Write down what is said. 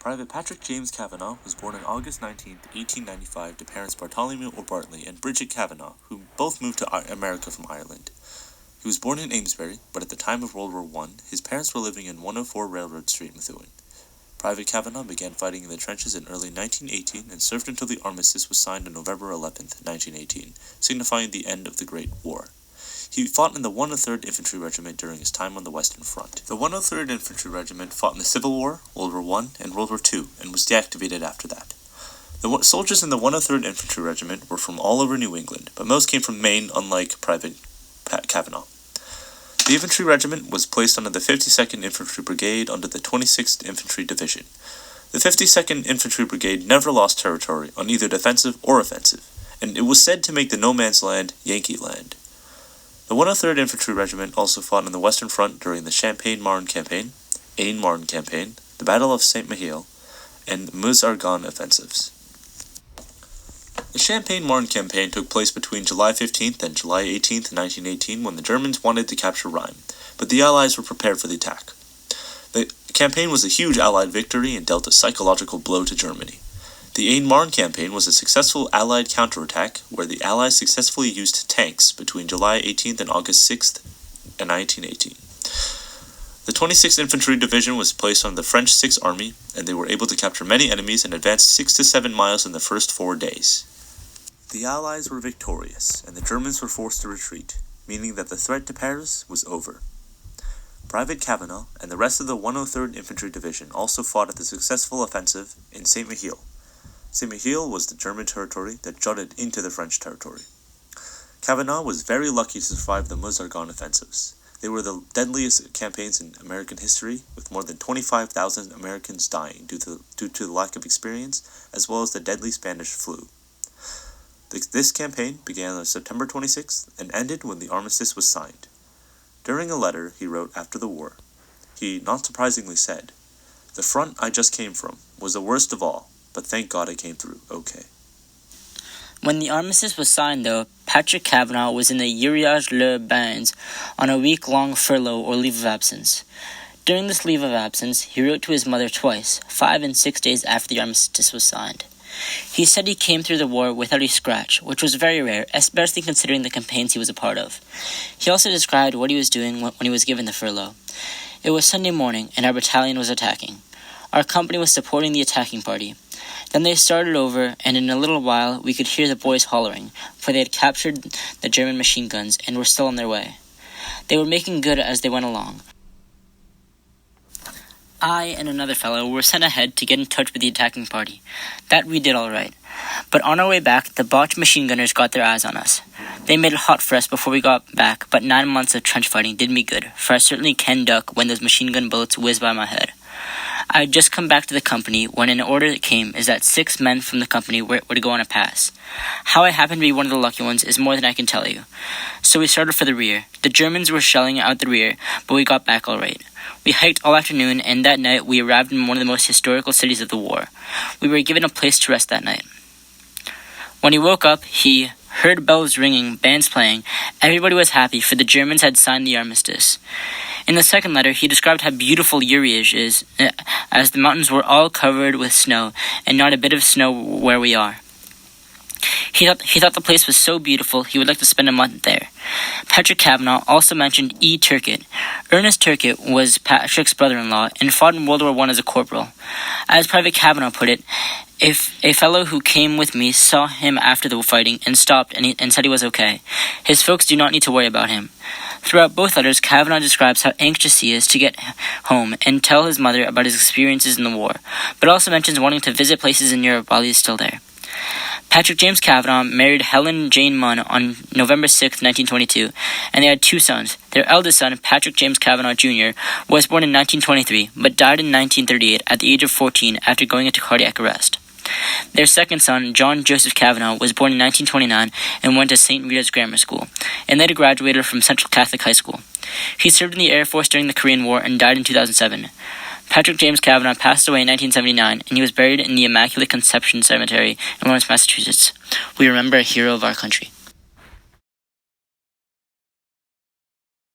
Private Patrick James Cavanaugh was born on August 19, 1895 to parents Bartholomew or Bartley and Bridget Cavanaugh, who both moved to America from Ireland. He was born in Amesbury, but at the time of World War I, his parents were living in 104 Railroad Street, Methuen. Private Cavanaugh began fighting in the trenches in early 1918 and served until the armistice was signed on November 11, 1918, signifying the end of the Great War. He fought in the 103rd Infantry Regiment during his time on the Western Front. The 103rd Infantry Regiment fought in the Civil War, World War I, and World War II, and was deactivated after that. The soldiers in the 103rd Infantry Regiment were from all over New England, but most came from Maine, unlike Private Cavanaugh. The infantry regiment was placed under the 52nd Infantry Brigade under the 26th Infantry Division. The 52nd Infantry Brigade never lost territory on either defensive or offensive, and it was said to make the no-man's land Yankee land. The 103rd Infantry Regiment also fought on the Western Front during the Champagne-Marne Campaign, Aisne-Marne Campaign, the Battle of Saint-Mihiel, and the Meuse-Argonne offensives. The Champagne-Marne Campaign took place between July 15th and July 18th, 1918, when the Germans wanted to capture Rheims, but the Allies were prepared for the attack. The campaign was a huge Allied victory and dealt a psychological blow to Germany. The Aisne-Marne Campaign was a successful Allied counterattack where the Allies successfully used tanks between July 18th and August 6th, 1918. The 26th Infantry Division was placed on the French Sixth Army, and they were able to capture many enemies and advance 6 to 7 miles in the first 4 days. The Allies were victorious, and the Germans were forced to retreat, meaning that the threat to Paris was over. Private Cavanaugh and the rest of the 103rd Infantry Division also fought at the successful offensive in Saint-Mihiel. Saint-Mihiel was the German territory that jutted into the French territory. Cavanaugh was very lucky to survive the Meuse-Argonne offensives. They were the deadliest campaigns in American history, with more than 25,000 Americans dying due to the lack of experience, as well as the deadly Spanish flu. This campaign began on September 26th and ended when the armistice was signed. During a letter he wrote after the war, he, not surprisingly, said, "The front I just came from was the worst of all, but thank God I came through okay." When the armistice was signed, though, Patrick Cavanaugh was in the Uriage-les-Bains on a week-long furlough or leave of absence. During this leave of absence, he wrote to his mother twice, 5 and 6 days after the armistice was signed. He said he came through the war without a scratch, which was very rare, especially considering the campaigns he was a part of. He also described what he was doing when he was given the furlough. It was Sunday morning, and our battalion was attacking. Our company was supporting the attacking party. Then they started over, and in a little while we could hear the boys hollering, for they had captured the German machine guns and were still on their way. They were making good as they went along. I and another fellow were sent ahead to get in touch with the attacking party. That we did all right. But on our way back, the Boche machine gunners got their eyes on us. They made it hot for us before we got back, but 9 months of trench fighting did me good, for I certainly can duck when those machine gun bullets whiz by my head. I had just come back to the company when an order came is that 6 men from the company were to go on a pass. How I happened to be one of the lucky ones is more than I can tell you. So we started for the rear. The Germans were shelling out the rear, but we got back all right. We hiked all afternoon, and that night we arrived in one of the most historical cities of the war. We were given a place to rest that night. When he woke up, he heard bells ringing, bands playing. Everybody was happy, for the Germans had signed the armistice. In the second letter, he described how beautiful Uriage is, as the mountains were all covered with snow, and not a bit of snow where we are. He thought the place was so beautiful he would like to spend a month there. Patrick Cavanaugh also mentioned E. Turkett. Ernest Turkett was Patrick's brother-in-law and fought in World War I as a corporal. As Private Cavanaugh put it, if a fellow who came with me saw him after the fighting and stopped and said he was okay, his folks do not need to worry about him. Throughout both letters, Cavanaugh describes how anxious he is to get home and tell his mother about his experiences in the war, but also mentions wanting to visit places in Europe while he is still there. Patrick James Cavanaugh married Helen Jane Munn on November 6, 1922, and they had 2 sons. Their eldest son, Patrick James Cavanaugh Jr., was born in 1923, but died in 1938 at the age of 14 after going into cardiac arrest. Their second son, John Joseph Cavanaugh, was born in 1929 and went to St. Rita's Grammar School, and later graduated from Central Catholic High School. He served in the Air Force during the Korean War and died in 2007. Patrick James Cavanaugh passed away in 1979, and he was buried in the Immaculate Conception Cemetery in Lawrence, Massachusetts. We remember a hero of our country.